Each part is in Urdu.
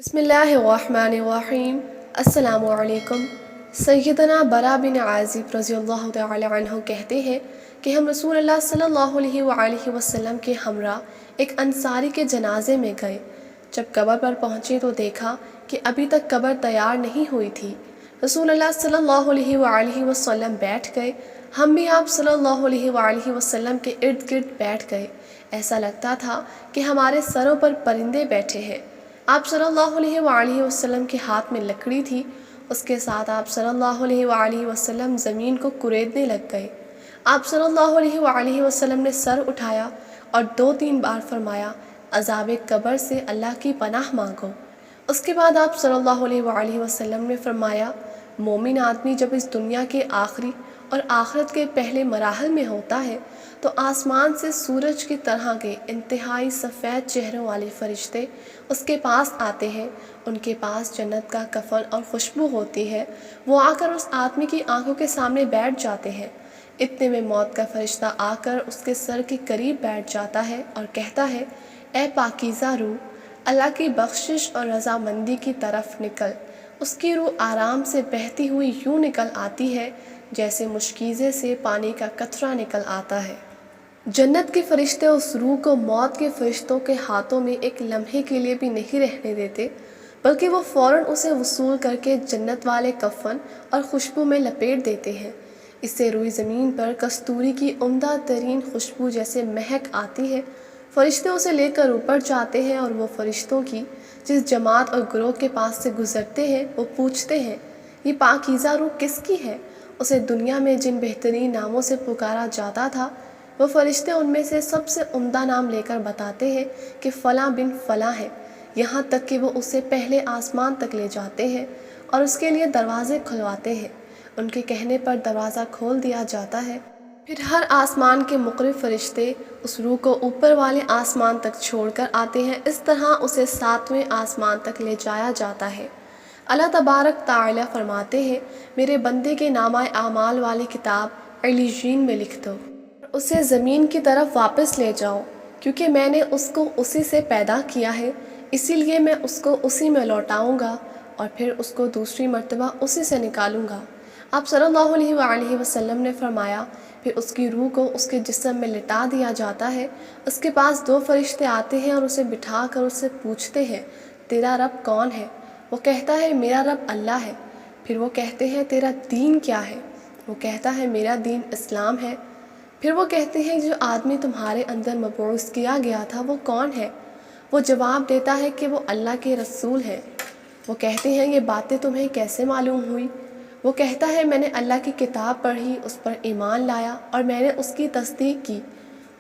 بسم اللہ الرحمن الرحیم۔ السلام علیکم۔ سیدنا برا بن عازب رضی اللہ تعالی عنہ کہتے ہیں کہ ہم رسول اللہ صلی اللہ علیہ وآلہ وسلم کے ہمراہ ایک انصاری کے جنازے میں گئے۔ جب قبر پر پہنچے تو دیکھا کہ ابھی تک قبر تیار نہیں ہوئی تھی۔ رسول اللہ صلی اللہ علیہ وآلہ وسلم بیٹھ گئے، ہم بھی آپ صلی اللہ علیہ وآلہ وسلم کے ارد گرد بیٹھ گئے۔ ایسا لگتا تھا کہ ہمارے سروں پر پرندے بیٹھے ہیں۔ آپ صلی اللہ علیہ وآلہ وسلم کے ہاتھ میں لکڑی تھی، اس کے ساتھ آپ صلی اللہ علیہ وآلہ وسلم زمین کو کریدنے لگ گئے۔ آپ صلی اللہ علیہ وآلہ وسلم نے سر اٹھایا اور 2-3 بار فرمایا، عذاب قبر سے اللہ کی پناہ مانگو۔ اس کے بعد آپ صلی اللہ علیہ وآلہ وسلم نے فرمایا، مومن آدمی جب اس دنیا کے آخری اور آخرت کے پہلے مراحل میں ہوتا ہے تو آسمان سے سورج کی طرح کے انتہائی سفید چہروں والے فرشتے اس کے پاس آتے ہیں۔ ان کے پاس جنت کا کفن اور خوشبو ہوتی ہے۔ وہ آ کر اس آدمی کی آنکھوں کے سامنے بیٹھ جاتے ہیں۔ اتنے میں موت کا فرشتہ آ کر اس کے سر کے قریب بیٹھ جاتا ہے اور کہتا ہے، اے پاکیزہ روح، اللہ کی بخشش اور رضامندی کی طرف نکل۔ اس کی روح آرام سے بہتی ہوئی یوں نکل آتی ہے جیسے مشکیزے سے پانی کا قطرہ نکل آتا ہے۔ جنت کے فرشتے اس روح کو موت کے فرشتوں کے ہاتھوں میں ایک لمحے کے لیے بھی نہیں رہنے دیتے، بلکہ وہ فوراً اسے وصول کر کے جنت والے کفن اور خوشبو میں لپیٹ دیتے ہیں۔ اس سے روئی زمین پر کستوری کی عمدہ ترین خوشبو جیسے مہک آتی ہے۔ فرشتے اسے لے کر اوپر جاتے ہیں اور وہ فرشتوں کی جس جماعت اور گروہ کے پاس سے گزرتے ہیں وہ پوچھتے ہیں، یہ پاکیزہ روح کس کی ہے؟ اسے دنیا میں جن بہترین ناموں سے پکارا جاتا تھا، وہ فرشتے ان میں سے سب سے عمدہ نام لے کر بتاتے ہیں کہ فلاں بن فلاں ہے، یہاں تک کہ وہ اسے پہلے آسمان تک لے جاتے ہیں اور اس کے لیے دروازے کھلواتے ہیں۔ ان کے کہنے پر دروازہ کھول دیا جاتا ہے، پھر ہر آسمان کے مقرب فرشتے اس روح کو اوپر والے آسمان تک چھوڑ کر آتے ہیں۔ اس طرح اسے 7ویں آسمان تک لے جایا جاتا ہے۔ اللہ تبارک تعالیٰ فرماتے ہیں، میرے بندے کے نامہ اعمال والی کتاب علیین میں لکھ دو، اسے زمین کی طرف واپس لے جاؤ، کیونکہ میں نے اس کو اسی سے پیدا کیا ہے، اسی لیے میں اس کو اسی میں لوٹاؤں گا اور پھر اس کو دوسری مرتبہ اسی سے نکالوں گا۔ آپ صلی اللہ علیہ وآلہ وسلم نے فرمایا، پھر اس کی روح کو اس کے جسم میں لٹا دیا جاتا ہے۔ اس کے پاس 2 فرشتے آتے ہیں اور اسے بٹھا کر اس سے پوچھتے ہیں، تیرا رب کون ہے؟ وہ کہتا ہے، میرا رب اللہ ہے۔ پھر وہ کہتے ہیں، تیرا دین کیا ہے؟ وہ کہتا ہے، میرا دین اسلام ہے۔ پھر وہ کہتے ہیں، جو آدمی تمہارے اندر مبعوث کیا گیا تھا وہ کون ہے؟ وہ جواب دیتا ہے کہ وہ اللہ کے رسول ہے۔ وہ کہتے ہیں، یہ باتیں تمہیں کیسے معلوم ہوئی؟ وہ کہتا ہے، میں نے اللہ کی کتاب پڑھی، اس پر ایمان لایا اور میں نے اس کی تصدیق کی۔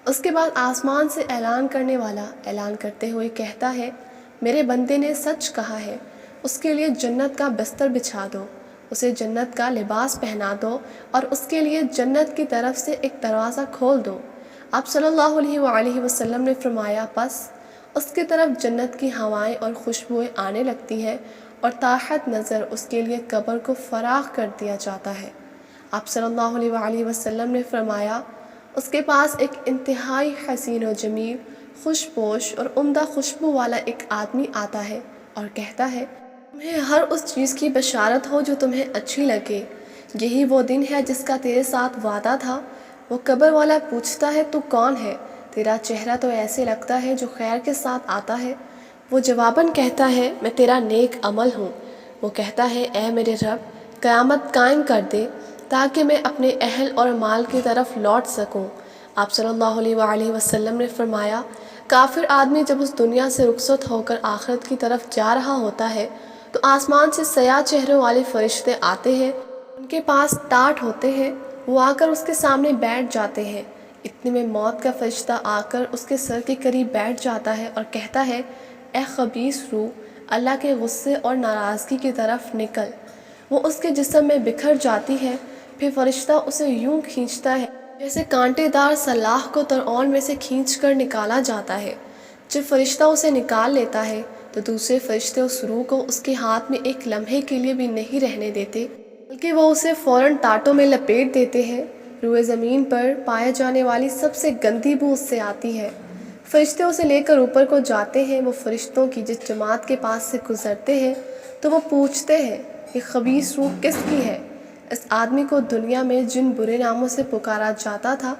اس کے بعد آسمان سے اعلان کرنے والا اعلان کرتے ہوئے کہتا ہے، میرے بندے نے سچ کہا ہے، اس کے لیے جنت کا بستر بچھا دو، اسے جنت کا لباس پہنا دو اور اس کے لیے جنت کی طرف سے ایک دروازہ کھول دو۔ آپ صلی اللہ علیہ وآلہ وسلم نے فرمایا، پس اس کی طرف جنت کی ہوائیں اور خوشبوئیں آنے لگتی ہیں اور تحت نظر اس کے لیے قبر کو فراخ کر دیا جاتا ہے۔ آپ صلی اللہ علیہ وآلہ وسلم نے فرمایا، اس کے پاس ایک انتہائی حسین و جمیل، خوش پوش اور عمدہ خوشبو والا ایک آدمی آتا ہے اور کہتا ہے، تمہیں ہر اس چیز کی بشارت ہو جو تمہیں اچھی لگے، یہی وہ دن ہے جس کا تیرے ساتھ وعدہ تھا۔ وہ قبر والا پوچھتا ہے، تو کون ہے؟ تیرا چہرہ تو ایسے لگتا ہے جو خیر کے ساتھ آتا ہے۔ وہ جواباً کہتا ہے، میں تیرا نیک عمل ہوں۔ وہ کہتا ہے، اے میرے رب، قیامت قائم کر دے تاکہ میں اپنے اہل اور مال کی طرف لوٹ سکوں۔ آپ صلی اللہ علیہ وآلہ وسلم نے فرمایا، کافر آدمی جب اس دنیا سے رخصت ہو کر آخرت کی طرف جا رہا ہوتا ہے تو آسمان سے سیاہ چہروں والے فرشتے آتے ہیں، ان کے پاس ٹاٹ ہوتے ہیں، وہ آ کر اس کے سامنے بیٹھ جاتے ہیں۔ اتنے میں موت کا فرشتہ آ کر اس کے سر کے قریب بیٹھ جاتا ہے اور کہتا ہے، اے خبیث روح، اللہ کے غصے اور ناراضگی کی طرف نکل۔ وہ اس کے جسم میں بکھر جاتی ہے، پھر فرشتہ اسے یوں کھینچتا ہے جیسے کانٹے دار سلاخ کو ترعون میں سے کھینچ کر نکالا جاتا ہے۔ جب فرشتہ اسے نکال لیتا ہے تو دوسرے فرشتے اس روح کو اس کے ہاتھ میں ایک لمحے کے لیے بھی نہیں رہنے دیتے، بلکہ وہ اسے فوراً ٹاٹوں میں لپیٹ دیتے ہیں۔ روئے زمین پر پائے جانے والی سب سے گندی بو اس سے آتی ہے۔ فرشتے اسے لے کر اوپر کو جاتے ہیں۔ وہ فرشتوں کی جس جماعت کے پاس سے گزرتے ہیں تو وہ پوچھتے ہیں یہ خبیث روح کس کی ہے؟ اس آدمی کو دنیا میں جن برے ناموں سے پکارا جاتا تھا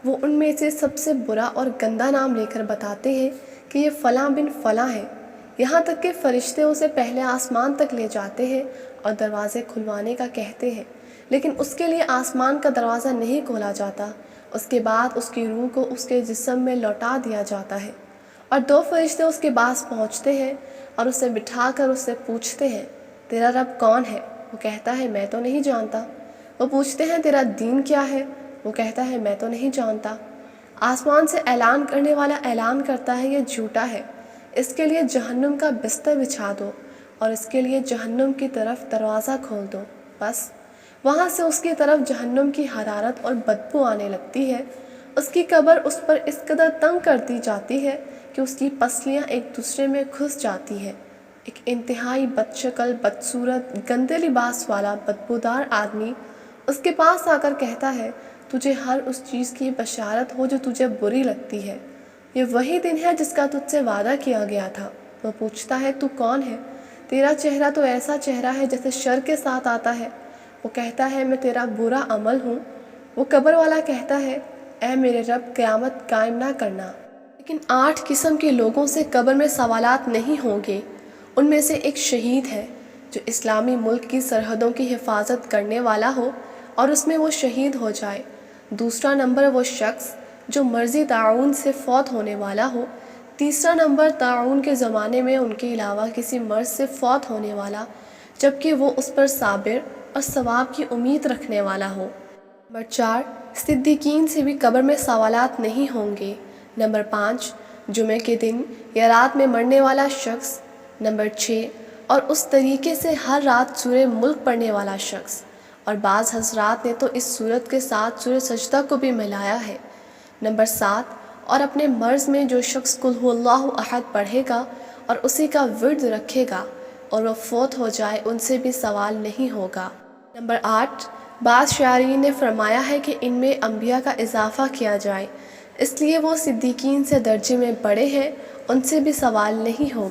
وہ ان میں سے سب سے برا اور گندا نام لے کر بتاتے ہیں کہ یہ فلاں بن فلاں ہے۔ یہاں تک کہ فرشتے اسے پہلے آسمان تک لے جاتے ہیں اور دروازے کھلوانے کا کہتے ہیں، لیکن اس کے لیے آسمان کا دروازہ نہیں کھولا جاتا۔ اس کے بعد اس کی روح کو اس کے جسم میں لوٹا دیا جاتا ہے، اور 2 فرشتے اس کے پاس پہنچتے ہیں اور اسے بٹھا کر اس سے پوچھتے ہیں تیرا رب کون ہے؟ وہ کہتا ہے میں تو نہیں جانتا۔ وہ پوچھتے ہیں تیرا دین کیا ہے؟ وہ کہتا ہے میں تو نہیں جانتا۔ آسمان سے اعلان کرنے والا اعلان کرتا ہے یہ جھوٹا ہے، اس کے لیے جہنم کا بستر بچھا دو اور اس کے لیے جہنم کی طرف دروازہ کھول دو۔ بس وہاں سے اس کی طرف جہنم کی حرارت اور بدبو آنے لگتی ہے۔ اس کی قبر اس پر اس قدر تنگ کر دی جاتی ہے کہ اس کی پسلیاں ایک دوسرے میں گھس جاتی ہیں۔ ایک انتہائی بدشکل، بدصورت، گندے لباس والا بدبودار آدمی اس کے پاس آ کر کہتا ہے تجھے ہر اس چیز کی بشارت ہو جو تجھے بری لگتی ہے، یہ وہی دن ہے جس کا تجھ سے وعدہ کیا گیا تھا۔ وہ پوچھتا ہے تو کون ہے؟ تیرا چہرہ تو ایسا چہرہ ہے جیسے شر کے ساتھ آتا ہے۔ وہ کہتا ہے میں تیرا برا عمل ہوں۔ وہ قبر والا کہتا ہے اے میرے رب قیامت قائم نہ کرنا۔ لیکن 8 قسم کے لوگوں سے قبر میں سوالات نہیں ہوں گے۔ ان میں سے ایک شہید ہے جو اسلامی ملک کی سرحدوں کی حفاظت کرنے والا ہو اور اس میں وہ شہید ہو جائے۔ دوسرا نمبر وہ شخص جو مرضی طاعون سے فوت ہونے والا ہو۔ تیسرا نمبر طاعون کے زمانے میں ان کے علاوہ کسی مرض سے فوت ہونے والا جبکہ وہ اس پر صابر اور ثواب کی امید رکھنے والا ہو۔ نمبر 4 صدیقین سے بھی قبر میں سوالات نہیں ہوں گے۔ نمبر 5 جمعے کے دن یا رات میں مرنے والا شخص۔ نمبر 6 اور اس طریقے سے ہر رات سورہ ملک پڑھنے والا شخص، اور بعض حضرات نے تو اس صورت کے ساتھ سورہ سجدہ کو بھی ملایا ہے۔ نمبر 7 اور اپنے مرض میں جو شخص قل هو اللہ احد پڑھے گا اور اسی کا ورد رکھے گا اور وہ فوت ہو جائے ان سے بھی سوال نہیں ہوگا۔ نمبر 8 بعض شارحین نے فرمایا ہے کہ ان میں انبیاء کا اضافہ کیا جائے، اس لیے وہ صدیقین سے درجے میں بڑے ہیں، ان سے بھی سوال نہیں ہوگا۔